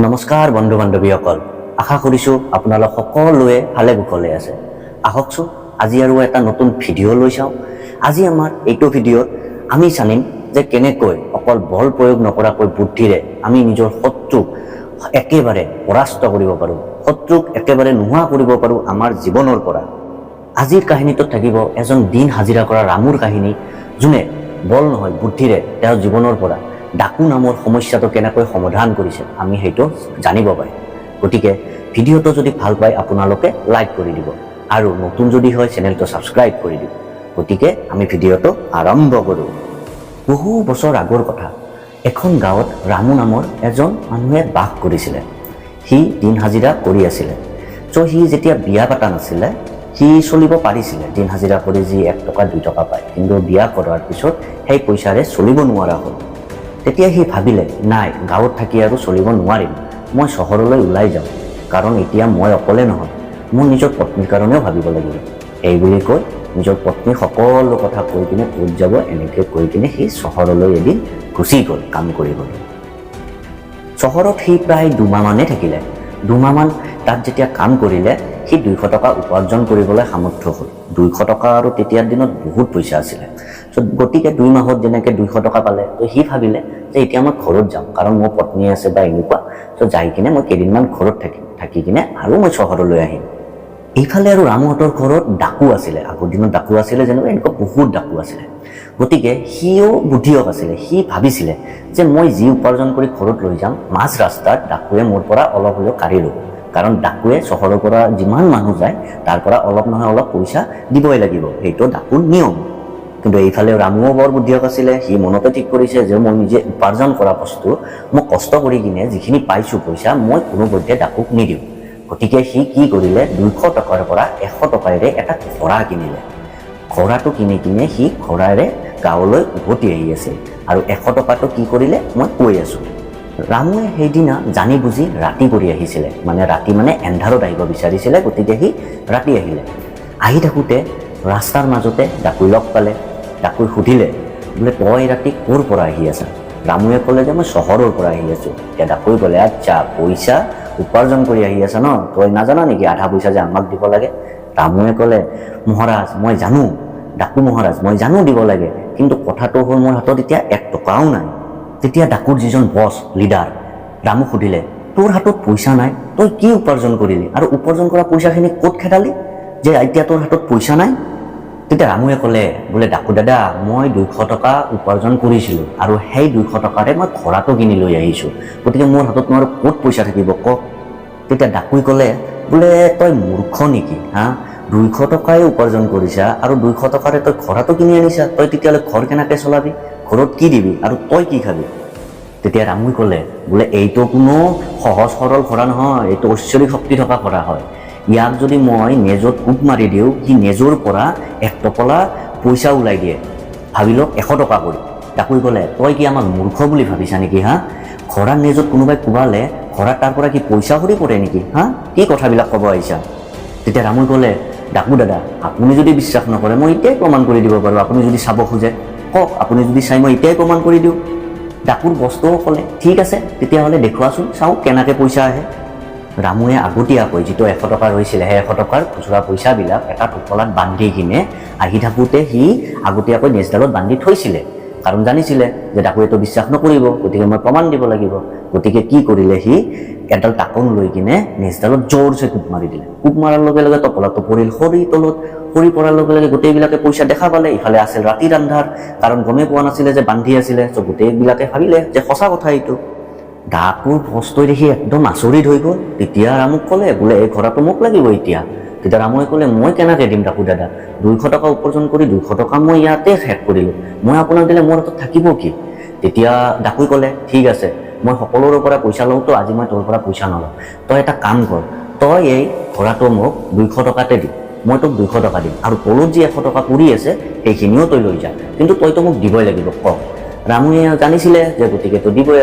নমস্কাৰ বন্ধু বান্ধৱীসকল, আশা কৰিছোঁ আপোনালোক সকলোৱে ভালে কুশলে আছে। আহকচোন আজি আৰু এটা নতুন ভিডিঅ' লৈ চাওঁ। আজি আমাৰ এইটো ভিডিঅ'ত আমি জানিম যে কেনেকৈ অকল বল প্ৰয়োগ নকৰাকৈ বুদ্ধিৰে আমি নিজৰ শত্ৰুক একেবাৰে পৰাস্ত কৰিব পাৰোঁ, শত্ৰুক একেবাৰে নোহোৱা কৰিব পাৰোঁ আমাৰ জীৱনৰ পৰা। আজিৰ কাহিনীটোত থাকিব এজন দিন হাজিৰা কৰা ৰামুৰ কাহিনী, যোনে বল নহয় বুদ্ধিৰে তেওঁৰ জীৱনৰ পৰা ডাকু নামৰ সমস্যাটো কেনেকৈ সমাধান কৰিছে আমি সেইটো জানিব পাৰিম। গতিকে ভিডিঅ'টো যদি ভাল পায় আপোনালোকে লাইক কৰি দিব আৰু নতুন যদি হয় চেনেলটো ছাবস্ক্ৰাইব কৰি দিব। গতিকে আমি ভিডিঅ'টো আৰম্ভ কৰোঁ। বহু বছৰ আগৰ কথা, এখন গাঁৱত ৰামু নামৰ এজন মানুহে বাস কৰিছিলে। সি দিন হাজিৰা কৰি আছিলে। সি যেতিয়া বিয়া পাতা নাছিলে সি চলিব পাৰিছিলে, দিন হাজিৰা কৰি যি 1 টকা 2 টকা পায়, কিন্তু বিয়া কৰাৰ পিছত সেই পইচাৰে চলিব নোৱাৰা হ'ল। তেতিয়া সি ভাবিলে, নাই গাঁৱত থাকি আৰু চলিব নোৱাৰিম, মই চহৰলৈ ওলাই যাওঁ, কাৰণ এতিয়া মই অকলে নহয়, মোৰ নিজৰ পত্নীৰ কাৰণেও ভাবিব লাগিব। এই বুলি কৈ নিজৰ পত্নীক সকলো কথা কৈ কিনে ক'ত যাব এনেকৈ কৈ কিনে সি চহৰলৈ এদিন গুচি গ'ল কাম কৰিবলৈ। চহৰত সি প্ৰায় 2 মাহমানেই থাকিলে। 2 মাহমান তাত যেতিয়া কাম কৰিলে সি 200 টকা উপাৰ্জন কৰিবলৈ সামৰ্থ্য হ'ল। 200 টকা আৰু তেতিয়াৰ দিনত বহুত পইচা আছিলে। গতিকে 2 মাহত যেনেকৈ 200 টকা পালে, তো সি ভাবিলে যে এতিয়া মই ঘৰত যাম, কাৰণ মোৰ পত্নী আছে বা এনেকুৱা, যাই কিনে মই কেইদিনমান ঘৰত থাকি কিনে আৰু মই চহৰলৈ আহিম। এইফালে আৰু ৰামুহঁতৰ ঘৰত ডাকু আছিলে, আগৰ দিনত ডাকু আছিলে, যেনেকুৱা এনেকুৱা বহুত ডাকু আছিলে। গতিকে সিও বুদ্ধিয়ক আছিলে। সি ভাবিছিলে যে মই যি উপাৰ্জন কৰি ঘৰত লৈ যাম, মাজ ৰাস্তাত ডাকুৱে মোৰ পৰা অলপ হ'লেও কাঢ়ি ল'ব, কাৰণ ডাকুৱে চহৰৰ পৰা যিমান মানুহ যায় তাৰ পৰা অলপ নহয় অলপ পইচা দিবই লাগিব, সেইটো ডাকুৰ নিয়ম। কিন্তু এইফালে ৰামুও বৰ বুদ্ধিয়ক আছিলে। সি মনতে ঠিক কৰিছে যে মই নিজে উপাৰ্জন কৰা বস্তু মই কষ্ট কৰি কিনে যিখিনি পাইছোঁ পইচা মই কোনোপধ্যে ডাকুক নিদিওঁ। গতিকে সি কি কৰিলে, 200 টকাৰ পৰা 100 টকাৰে এটা ঘোঁৰা কিনিলে। ঘোঁৰাটো কিনি কিনে সি ঘোঁৰাৰে গাঁৱলৈ উভতি আহি আছিল। আৰু 100 টকাটো কি কৰিলে মই কৈ আছোঁ। ৰামুৱে সেইদিনা জানি বুজি ৰাতি কৰি আহিছিলে, ৰাতি এন্ধাৰত আহিব বিচাৰিছিলে। গতিকে সি ৰাতি আহিলে। আহি থাকোঁতে ৰাস্তাৰ মাজতে ডাকুই লগ পালে। ডাকুই সুধিলে, বোলে তই ৰাতি ক'ৰ পৰা আহি আছা? ৰামুৱে ক'লে যে মই চহৰৰ পৰা আহি আছোঁ। এতিয়া ডাকুই ক'লে, আচ্ছা পইচা উপাৰ্জন কৰি আহি আছা ন, তই নাজানা নেকি আধা পইচা যে আমাক দিব লাগে? ৰামুৱে ক'লে, মহাৰাজ মই জানো, ডাকু মহাৰাজ মই জানো দিব লাগে, কিন্তু কথাটো হ'ল মোৰ হাতত এতিয়া 1 টকাও নাই। তেতিয়া ডাকুৰ যিজন বছ লিডাৰ, ৰামুক সুধিলে, তোৰ হাতত পইচা নাই, তই কি উপাৰ্জন কৰিলি আৰু উপাৰ্জন কৰা পইচাখিনি ক'ত খেদালি যে এতিয়া তোৰ হাতত পইচা নাই? তেতিয়া ৰামুৱে ক'লে, বোলে ডাকু দাদা মই 200 টকা উপাৰ্জন কৰিছিলোঁ আৰু সেই 200 টকাৰে মই ঘোঁৰাটো কিনি লৈ আহিছোঁ, গতিকে মোৰ হাতত মোৰ ক'ত পইচা থাকিব কওক? তেতিয়া ডাকুই ক'লে, বোলে তই মূৰ্খ নেকি হা, 200 টকাই উপাৰ্জন কৰিছা আৰু 200 টকাৰে তই ঘোঁৰাটো কিনি আনিছা, তই তেতিয়াহ'লে ঘৰ কেনেকৈ চলাবি, ঘৰত কি দিবি আৰু তই কি খাবি? তেতিয়া ৰামুই ক'লে, বোলে এইটো কোনো সহজ সৰল ঘোঁৰা নহয়, এইটো ঐশ্বৰিক শক্তি থকা ঘোঁৰা হয়। ইয়াক যদি মই নেজত কোব মাৰি দিওঁ, সি নেজৰ পৰা 1 টকলা পইচা ওলাই দিয়ে, ভাবি লওক 100 টকা কৰি। ডাকুই ক'লে, তই কি আমাক মূৰ্খ বুলি ভাবিছা নেকি হা? ঘোঁৰাৰ নেজত কোনোবাই কোবালে ঘোঁৰাৰ তাৰ পৰা কি পইচা সৰি পৰে নেকি হা? কি কথাবিলাক ক'ব আহিছা? তেতিয়া ৰামুই ক'লে, ডাকু দাদা আপুনি যদি বিশ্বাস নকৰে মই এতিয়াই প্ৰমাণ কৰি দিব পাৰোঁ, আপুনি যদি চাব খোজে কওক, আপুনি যদি চাই মই এতিয়াই প্ৰমাণ কৰি দিওঁ। ডাকুৰ বস্তুও ক'লে, ঠিক আছে তেতিয়াহ'লে দেখুৱাচোন, চাওঁ কেনেকৈ পইচা আহে। ৰামুৱে আগতীয়াকৈ যিটো 100 টকা ৰৈছিলে সেই 100 টকাৰ খুচুৰা পইচাবিলাক এটা টোপোলাত বান্ধি কিনে আহি থাকোঁতে সি আগতীয়াকৈ নেজডালত বান্ধি থৈছিলে, কাৰণ জানিছিলে যে ডাকুৱেতো বিশ্বাস নকৰিব, গতিকে মই প্ৰমাণ দিব লাগিব। গতিকে কি কৰিলে, সি এডাল টাকন লৈ কিনে নেজডালত জোৰছে কোব মাৰি দিলে। কোব মাৰাৰ লগে লগে টোপোলাটো পৰিল খৰিৰ তলত। খৰি পৰাৰ লগে লগে গোটেইবিলাকে পইচা দেখা পালে। ইফালে আছিল ৰাতিৰ আন্ধাৰ, কাৰণ গমেই পোৱা নাছিলে যে বান্ধি আছিলে, গোটেইবিলাকে ভাবিলে যে সঁচা কথা এইটো। ডাকুৰ বস্তু দেখি একদম আচৰিত হৈ গ'ল। তেতিয়া ৰামুক ক'লে, বোলে এই ঘোঁৰাটো মোক লাগিব এতিয়া। তেতিয়া ৰামুৱে ক'লে, মই কেনেকৈ দিম ডাকু দাদা, 200 টকা উপাৰ্জন কৰি 200 টকা মই ইয়াতে শেষ কৰিলোঁ, মই আপোনাক দিলে মোৰ হাতত থাকিব কি? তেতিয়া ডাকুই ক'লে, ঠিক আছে মই সকলোৰে পৰা পইচা লওঁতো, আজি মই তোৰ পৰা পইচা নলওঁ, তই এটা কাম কৰ, তই এই ঘোঁৰাটো মোক 200 টকাতে দিম, মই তোক 200 টকা দিম, আৰু তলত যি 100 টকা পৰি আছে সেইখিনিও তই লৈ যা, কিন্তু তইতো মোক দিবই লাগিব কওক। ৰামুৱে জানিছিলে যে গতিকেতো দিবই।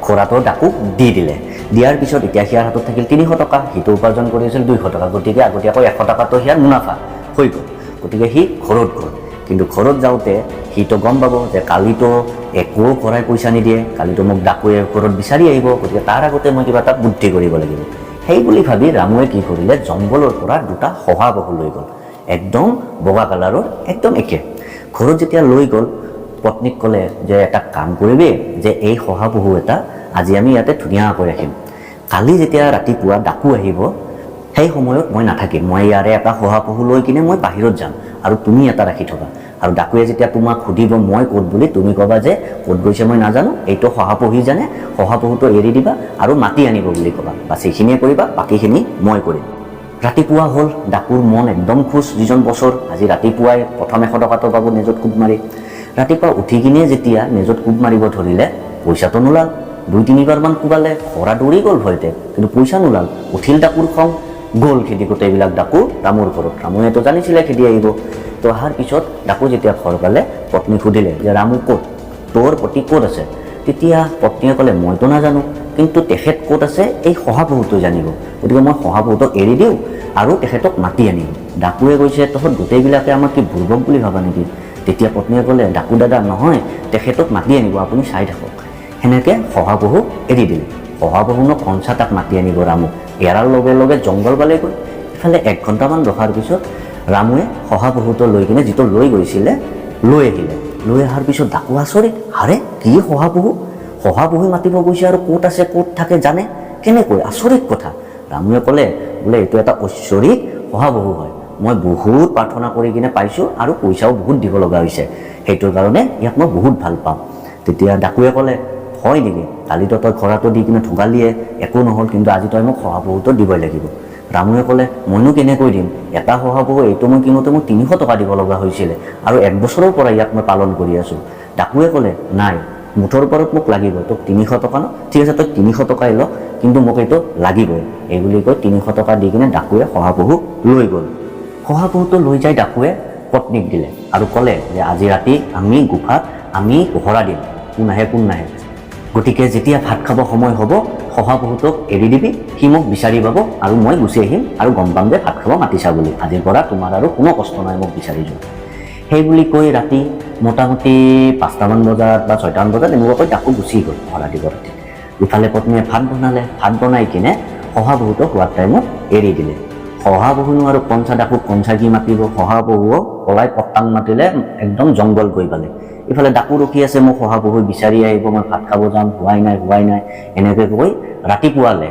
ঘোঁৰাটো ডাকুক দি দিলে। দিয়াৰ পিছত এতিয়া সিয়াৰ হাতত থাকিল 300 টকা, সিটো উপাৰ্জন কৰি আছিল 200 টকা, গতিকে আগতীয়াকৈ 100 টকাটো সিয়াৰ মুনাফা হৈ গ'ল। গতিকে সি ঘৰত গ'ল। কিন্তু ঘৰত যাওঁতে সিটো গম পাব যে কালিতো একো কৰাই পইচা নিদিয়ে, কালিতো মোক ডাকুৱে ঘৰত বিচাৰি আহিব, গতিকে তাৰ আগতে মই কিবা এটা বুদ্ধি কৰিব লাগিব। সেই বুলি ভাবি ৰামুৱে কি কৰিলে, জংঘলৰ পৰা দুটা শহাপহু লৈ গ'ল, একদম বগা কালাৰৰ, একদম একে। ঘৰত যেতিয়া লৈ গ'ল, পত্নীক ক'লে যে এটা কাম কৰিবি, যে এই শহাপহু এটা আজি আমি ইয়াতে ধুনীয়াকৈ ৰাখিম, কালি যেতিয়া ৰাতিপুৱা ডাকু আহিব সেই সময়ত মই নাথাকিম, মই ইয়াৰে এটা শহাপহু লৈ কিনে মই বাহিৰত যাম আৰু তুমি এটা ৰাখি থবা, আৰু ডাকুৱে যেতিয়া তোমাক সুধিব মই ক'ত বুলি, তুমি ক'বা যে ক'ত গৈছে মই নাজানো, এইটো শহাপহুই জানে, শহাপহুটো এৰি দিবা আৰু মাতি আনিব বুলি ক'বা, বাছ এইখিনিয়ে কৰিবা, বাকীখিনি মই কৰিম। ৰাতিপুৱা হ'ল, ডাকুৰ মন একদম খুচ, যিজন বছৰ আজি ৰাতিপুৱাই প্ৰথম 100 টকাটো পাব নেজত কোব মাৰি। ৰাতিপুৱা উঠি কিনে যেতিয়া নেজত কোব মাৰিব ধৰিলে, পইচাটো নোলাল, 2-3 বাৰমান কোবালে, খৰা দৌৰি গ'ল ভয়তে, কিন্তু পইচা নোলাল। উঠিল ডাকুৰ খং, গ'ল খেদি গোটেইবিলাক ডাকু ৰামুৰ ঘৰত। ৰামুৱেতো জানিছিলে খেদি আহিব। তো অহাৰ পিছত ডাকু যেতিয়া ঘৰ পালে, পত্নী সুধিলে যে ৰামু ক'ত, তোৰ পতি ক'ত আছে? তেতিয়া পত্নীয়ে ক'লে মইতো নাজানো, কিন্তু তেখেত ক'ত আছে এই শহাপহুটো জানিব, গতিকে মই শহাপহুটোক এৰি দিওঁ আৰু তেখেতক মাতি আনিম। ডাকুৱে কৈছে তহঁত গোটেইবিলাকে আমাক কি বুৰ্বক বুলি ভাবা নেকি? তেতিয়া পত্নীয়ে ক'লে ডাকু দাদা নহয়, তেখেতক মাতি আনিব, আপুনি চাই থাকক। সেনেকৈ শহাপহু এৰি দিলে। শহাপহুনো কঞ্চা তাক মাতি আনিব ৰামুক, এৰাৰ লগে লগে জংঘল পালেগৈ। ইফালে 1 ঘণ্টামান ৰখাৰ পিছত ৰামুৱে শহাপহুটো লৈ কিনে, যিটো লৈ গৈছিলে, লৈ আহিলে। লৈ অহাৰ পিছত ডাকু আচৰিত, হাৰে কি শহাপহু, শহাপহুৱে মাতিব গৈছে আৰু ক'ত আছে ক'ত থাকে জানে কেনেকৈ, আচৰিত কথা। ৰামুৱে ক'লে বোলে এইটো এটা ঐশ্বৰিক শহাপহু হয়, মই বহুত প্ৰাৰ্থনা কৰি কিনে পাইছোঁ আৰু পইচাও বহুত দিব লগা হৈছে, সেইটোৰ কাৰণে ইয়াক মই বহুত ভাল পাওঁ। তেতিয়া ডাকুৱে ক'লে হয় নেকি, কালিতো তই খৰাটো দি কিনে ঠগালিয়ে, একো নহ'ল, কিন্তু আজি তই মোক শহাপহুটো দিবই লাগিব। ৰামুৱে ক'লে মইনো কেনেকৈ দিম, এটা শহাপহু এইটো মই কিনোতে মোক 300 টকা দিব লগা হৈছিলে আৰু 1 বছৰৰ পৰা ইয়াক মই পালন কৰি আছোঁ। ডাকুৱে ক'লে নাই, মুঠৰ ওপৰত মোক লাগিব, তোক 300 টকা ন, ঠিক আছে তই 300 টকাই ল, কিন্তু মোক এইটো লাগিবই। এই বুলি কৈ 300 টকা দি কিনে ডাকুৱে শহাপহু লৈ গ'ল। শহাপহুটো লৈ যাই ডাকুৱে পত্নীক দিলে আৰু ক'লে যে আজি ৰাতি আমি গুফাত আমি পহৰা দিম, কোন আহে কোন নাহে, গতিকে যেতিয়া ভাত খাব সময় হ'ব শহাপহুটোক এৰি দিবি, সি মোক বিচাৰি পাব আৰু মই গুচি আহিম আৰু গম পাম যে ভাত খাব মাতিছা বুলি, আজিৰ পৰা তোমাৰ আৰু কোনো কষ্ট নাই মোক বিচাৰি যোৱা। সেই বুলি কৈ ৰাতি মোটামুটি 5টামান বজাত বা 6টামান বজাত এনেকুৱাকৈ ডাকু গুচি গ'ল পহৰা দিব ৰাতি। ইফালে পত্নীয়ে ভাত বনালে, ভাত বনাই কিনে শহাপহুটোক হোৱাৰ টাইমত এৰি দিলে। শহাপহুনো আৰু কঞ্চা ডাকুক কঞ্চা কি মাতিব, শহাপহুক পলাই পতান মাতিলে, একদম জংঘল গৈ পালে। ইফালে ডাকু ৰখি আছে, মোক শহাপহু বিচাৰি আহিব, মই ভাত খাব যাম, হোৱাই নাই এনেকৈ কৈ ৰাতিপুৱালে।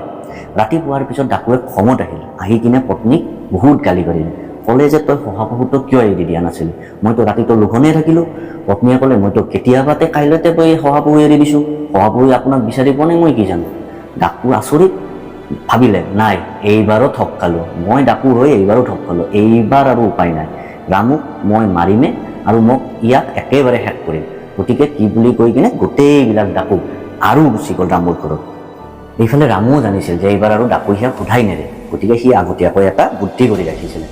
ৰাতিপুৱাৰ পিছত ডাকুৱে খঙত আহিল, আহি কিনে পত্নীক বহুত গালি পাৰিলে, ক'লে যে তই শহাপহুটোক কিয় এৰি দিয়া নাছিলি, মইতো ৰাতিটো লঘোণেই থাকিলোঁ। পত্নীয়ে ক'লে মইতো কেতিয়াবাতে কাইলৈতে মই শহাপহু এৰি দিছোঁ, শহাপহু আপোনাক বিচাৰি পোৱা নাই মই কি জানো। ডাকু আচৰিত, ভাবিলে নাই এইবাৰো ঠগ খালোঁ, মই ডাকু হৈ এইবাৰো ঠগ খালোঁ, এইবাৰ আৰু উপায় নাই, ৰামুক মই মাৰিমে আৰু মোক ইয়াক একেবাৰে শেষ কৰিম। গতিকে কি বুলি কৈ কিনে গোটেইবিলাক ডাকু আৰু গুচি গ'ল ৰামৰ ঘৰত। এইফালে ৰামুও জানিছিল যে এইবাৰ আৰু ডাকু সিয়াক সোধাই নেৰে, গতিকে সি আগতীয়াকৈ এটা বুদ্ধি কৰি ৰাখিছিলে।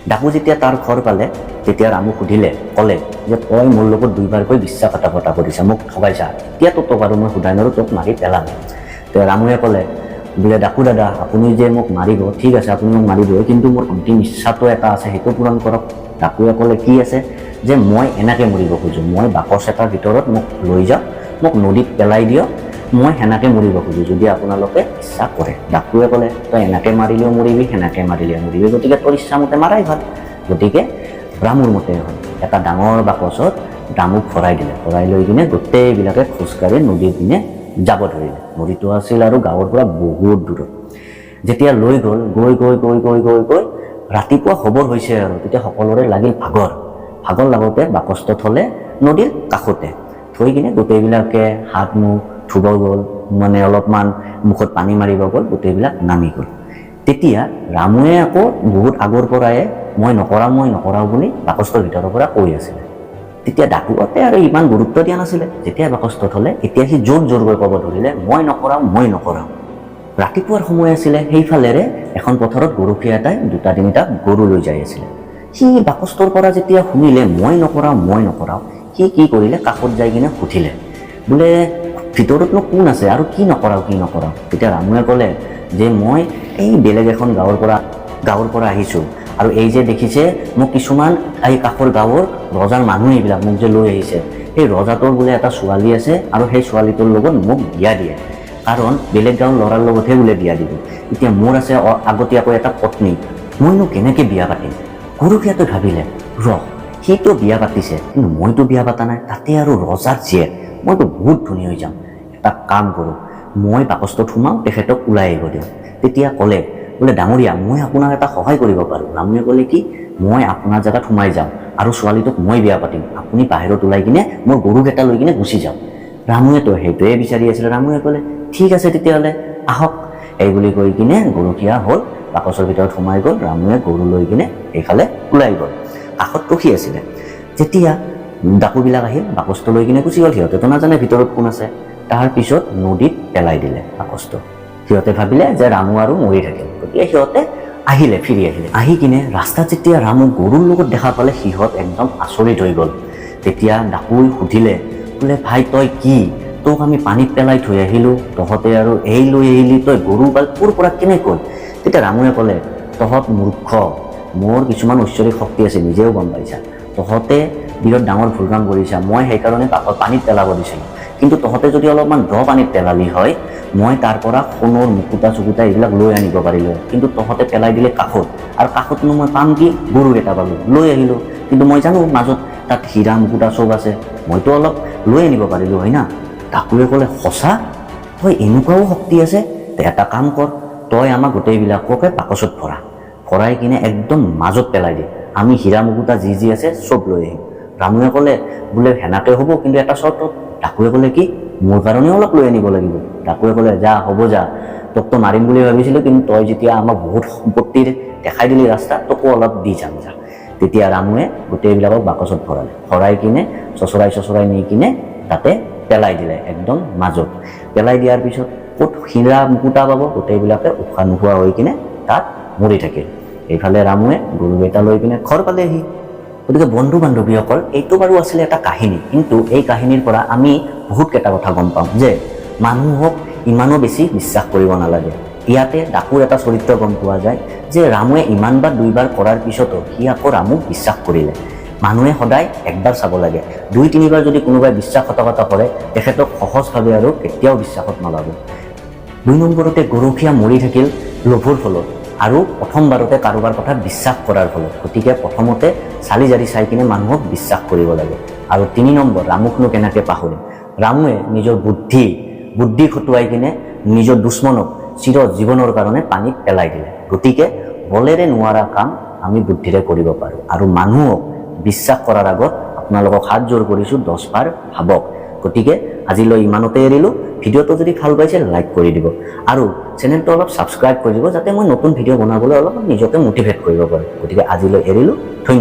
ডাকু যেতিয়া তাৰ ঘৰ পালে, তেতিয়া ৰামুক সুধিলে, ক'লে যে তই মোৰ লগত 2বাৰকৈ বিশ্বাসঘাতকতা কৰিছা, মোক ঠগাইছা, এতিয়াতো তোক আৰু মই সোধাই নোৱাৰোঁ, তোক মাৰি পেলাম। তেতিয়া ৰামুৱে ক'লে বোলে ডাকু দাদা আপুনি যে মোক মাৰিব, ঠিক আছে আপুনি মোক মাৰিবই, কিন্তু মোৰ অন্তিম ইচ্ছাটো এটা আছে, সেইটো পূৰণ কৰক। ডাকুৱে ক'লে কি আছে, যে মই এনেকৈ মৰিব খোজোঁ, মই বাকচ এটাৰ ভিতৰত মোক লৈ যাওক, মোক নদীত পেলাই দিয়ক, মই সেনেকৈ মৰিব খোজোঁ যদি আপোনালোকে ইচ্ছা কৰে। ডাকুৱে ক'লে তই এনেকৈ মাৰিলেও মৰিবি, সেনেকৈ মাৰিলেও মৰিবি, গতিকে তোৰ ইচ্ছামতে মাৰাই ভাল। গতিকে ৰামুৰ মতে হ'ল, এটা ডাঙৰ বাকচত ৰামুক ভৰাই দিলে, ভৰাই লৈ কিনে গোটেইবিলাকে খোজকাঢ়ি নদীৰ পিনে যাব ধৰিলে। নদীটো আছিল আৰু গাঁৱৰ পৰা বহুত দূৰত। যেতিয়া লৈ গ'ল, গৈ ৰাতিপুৱা খবৰ হৈছে আৰু তেতিয়া সকলোৰে লাগিল ভাগৰ লাগোতে বাকচটো থলে নদীৰ কাষতে, থৈ কিনে গোটেইবিলাকে হাত মুখ ধুব গ'ল, মানে অলপমান মুখত পানী মাৰিব গ'ল, গোটেইবিলাক নামি গ'ল। তেতিয়া ৰামুৱে আকৌ বহুত আগৰ পৰাই মই নকৰাও বুলি বাকচটোৰ ভিতৰৰ পৰা কৈ আছিলে। তেতিয়া ডাকুতে আৰু ইমান গুৰুত্ব দিয়া নাছিলে, যেতিয়া বাকচটো থলে এতিয়া সি জোৰকৈ ক'ব ধৰিলে মই নকৰাও। ৰাতিপুৱাৰ সময় আছিলে, সেইফালেৰে এখন পথাৰত গৰখীয়া এটাই 2-3টা গৰু লৈ যাই আছিলে। সি বাকচটোৰ পৰা যেতিয়া শুনিলে মই নকৰাও, সি কি কৰিলে, কাষত যাই কিনে সুধিলে বোলে ভিতৰতনো কোন আছে আৰু কি নকৰাও। তেতিয়া ৰামুৱে ক'লে যে মই এই বেলেগ এখন গাঁৱৰ পৰা আহিছোঁ আৰু এই যে দেখিছে মোক কিছুমান এই কাষৰ গাঁৱৰ ৰজাৰ মানুহ এইবিলাক মোক যে লৈ আহিছে, সেই ৰজাটোৰ বোলে এটা ছোৱালী আছে আৰু সেই ছোৱালীটোৰ লগত মোক বিয়া দিয়ে, কাৰণ বেলেগ গাঁৱৰ ল'ৰাৰ লগতহে বোলে বিয়া দিব। এতিয়া মোৰ আছে আগতীয়াকৈ এটা পত্নী, মইনো কেনেকৈ বিয়া পাতিম? গৰখীয়াটো ভাবিলে সিটো বিয়া পাতিছে কিন্তু মইতো বিয়া পাতা নাই, তাতে আৰু ৰজাৰ জীয়েক, মইতো বহুত ধনী হৈ যাম। এটা কাম কৰোঁ, মই বাকচটোত সোমাওঁ, তেখেতক ওলাই আহিব দিওঁ। তেতিয়া ক'লে বোলে ডাঙৰীয়া মই আপোনাক এটা সহায় কৰিব পাৰোঁ। ৰামুৱে ক'লে কি, মই আপোনাৰ জেগাত সোমাই যাম আৰু ছোৱালীটোক মই বিয়া পাতিম, আপুনি বাহিৰত ওলাই কিনে মোৰ গৰুকেইটা লৈ কিনে গুচি যাওক। ৰামুৱেতো সেইটোৱে বিচাৰি আছিলে। ৰামুৱে ক'লে ঠিক আছে তেতিয়াহ'লে আহক, এই বুলি কৈ কিনে গৰখীয়া হ'ল, বাকচৰ ভিতৰত সোমাই গ'ল। ৰামুৱে গৰু লৈ কিনে এইফালে ওলাই গ'ল, কাষত ৰখি আছিলে। যেতিয়া ডাকুবিলাক আহিল, বাকচটো লৈ কিনে গুচি গ'ল। সিহঁতেতো নাজানে ভিতৰত কোন আছে। তাৰপিছত নদীত পেলাই দিলে বাকচটো। সিহঁতে ভাবিলে যে ৰামু আৰু মৰি থাকিল, গতিকে সিহঁতে ফিৰি আহিলে। আহি কিনে ৰাস্তাত যেতিয়া ৰামু গৰুৰ লগত দেখা পালে, সিহঁত একদম আচৰিত হৈ গ'ল। তেতিয়া ডাকুই সুধিলে বোলে ভাই তই কি, তোক আমি পানীত পেলাই থৈ আহিলোঁ, তহঁতে আৰু এই লৈ আহিলি, তই গৰু বা তোৰ পৰা কেনেকৈ? তেতিয়া ৰামুৱে ক'লে তহঁত মূৰ্খ, মোৰ কিছুমান ঐশ্বৰিক শক্তি আছে, নিজেও গম পাইছা। তহঁতে বিৰাট ডাঙৰ ভুল কাম কৰিছা, মই সেইকাৰণে পানীত পেলাব দিছিলোঁ, কিন্তু তহঁতে যদি অলপমান দ পানীত পেলালি হয়, মই তাৰ পৰা সোণৰ মুকুতা চুকুতা এইবিলাক লৈ আনিব পাৰিলোঁ, কিন্তু তহঁতে পেলাই দিলে কাষত, আৰু কাষতনো মই পাম কি? গৰু এটা পালোঁ, লৈ আহিলোঁ, কিন্তু মই জানো মাজত তাত হীৰা মুকুতা চব আছে, মইতো অলপ লৈ আনিব পাৰিলোঁ হয় না। ডাকুৱে ক'লে সঁচা, তই এনেকুৱাও শক্তি আছে? এটা কাম কৰ, তই আমাক গোটেইবিলাককে বাকচত ভৰাই কিনে একদম মাজত পেলাই দে, আমি হীৰা মুকুতা যি আছে চব লৈ আহিম। ৰামুৱে ক'লে বোলে সেনেকৈ হ'ব, কিন্তু এটা চৰ্তত। ডাকুৱে ক'লে কি, মোৰ কাৰণেও অলপ লৈ আনিব লাগিব। ডাকুৱে ক'লে যা হ'ব যা, তোকতো মাৰিম বুলি ভাবিছিলোঁ, কিন্তু তই যেতিয়া আমাক বহুত সম্পত্তিৰ দেখাই দিলি ৰাস্তা, তোকো অলপ দি যাম যা। তেতিয়া ৰামুৱে গোটেইবিলাকক বাকচত ভৰাই কিনে চচৰাই নি কিনে তাতে পেলাই দিলে, একদম মাজত। পেলাই দিয়াৰ পিছত ক'ত হীৰা মুকুতা পাব, গোটেইবিলাকে উশাহ নোহোৱা হৈ কিনে তাত মৰি থাকিল। এইফালে ৰামুৱে গৰুকেইটা লৈ কিনে ঘৰ পালেহি। গতিকে বন্ধু বান্ধৱীসকল, এইটো বাৰু আছিলে এটা কাহিনী, কিন্তু এই কাহিনীৰ পৰা আমি বহুতকেইটা কথা গম পাওঁ যে মানুহক ইমানো বেছি বিশ্বাস কৰিব নালাগে। ইয়াতে ডাকুৰ এটা চৰিত্ৰ গম পোৱা যায় যে ৰামুৱে ইমানবাৰ 2বাৰ কৰাৰ পিছতো সি আকৌ ৰামুক বিশ্বাস কৰিলে। মানুহে সদায় একবাৰ চাব লাগে, 2-3বাৰ যদি কোনোবাই বিশ্বাসঘাতকতা কৰে, তেখেতক সহজভাৱে আৰু কেতিয়াও বিশ্বাসত নল'ব। 2 নম্বৰতে গৰখীয়া মৰি থাকিল লোভৰ ফলত, আৰু প্ৰথমবাৰতে কাৰোবাৰ কথা বিশ্বাস কৰাৰ ফলত। গতিকে প্ৰথমতে চালি জাৰি চাই কিনে মানুহক বিশ্বাস কৰিব লাগে। আৰু 3 নম্বৰ, ৰামুকনো কেনেকৈ পাহৰিম? ৰামুৱে নিজৰ বুদ্ধি খটুৱাই কিনে নিজৰ দুশ্মনক চিৰ জীৱনৰ কাৰণে পানীত পেলাই দিলে। গতিকে বলেৰে নোৱাৰা কাম আমি বুদ্ধিৰে কৰিব পাৰোঁ। আৰু মানুহক বিশ্বাস কৰাৰ আগত আপোনালোকক হাত জোৰ কৰিছোঁ 10বাৰ ভাবক। গতিকে আজিলৈ ইমানতে এৰিলোঁ। ভিডিঅ'টো যদি ভাল পাইছে লাইক কৰি দিব, আৰু চেনেলটো অলপ ছাবস্ক্ৰাইব কৰি দিব, যাতে মই নতুন ভিডিঅ' বনাবলৈ অলপ নিজকে মটিভেট কৰিব পাৰোঁ। গতিকে আজিলৈ এৰিলোঁ, ধন্যবাদ।